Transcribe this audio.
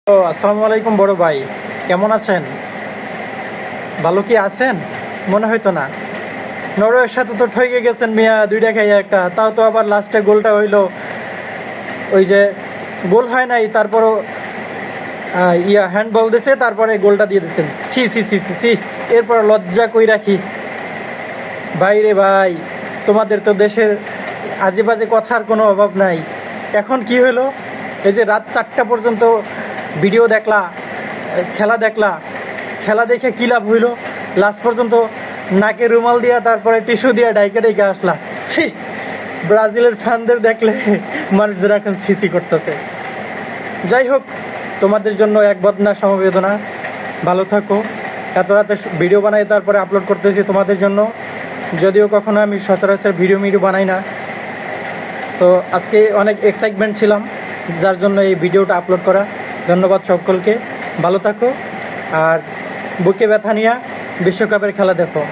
আসসালামু আলাইকুম বড় ভাই, কেমন আছেন? ভালো কি আছেন? মনে হয়তো না। নরওয়ের সাথে তো ঠকে গেছেন মিয়া, দুইটা খাই একটা, তাও তো আবার লাস্টে গোলটা হইলো ওই যে গোল হয় নাই, তারপরও হ্যান্ডবল দিছে, তারপরে গোলটা দিয়ে দিচ্ছেন। C C C C C, এরপর লজ্জা কই রাখি ভাই রে ভাই। তোমাদের তো দেশের আজে বাজে কথার কোনো অভাব নাই। এখন কি হলো, এই যে রাত 4টা পর্যন্ত ভিডিও দেখলা, খেলা দেখলা, খেলা দেখে কী লাভ হইলো? লাস্ট পর্যন্ত নাকে রুমাল দিয়া, তারপরে টিস্যু দিয়া ডাইকে ডাইকে আসলা। ছি, ব্রাজিলের ফ্যানদের দেখলে মানুষজন এখন সিসি করতেছে। যাই হোক, তোমাদের জন্য এক বদনা সমবেদনা। ভালো থাকো। এত রাতে ভিডিও বানাই, তারপরে আপলোড করতেছি তোমাদের জন্য, যদিও কখনো আমি সচরাচর ভিডিও বানাই না। সো আজকে অনেক এক্সাইটমেন্ট ছিলাম, যার জন্য এই ভিডিওটা আপলোড করা। ধন্যবাদ সকলকে, ভালো থাকো আর বুকে ব্যথা নিয়ে বিশ্বকাপের খেলা দেখো।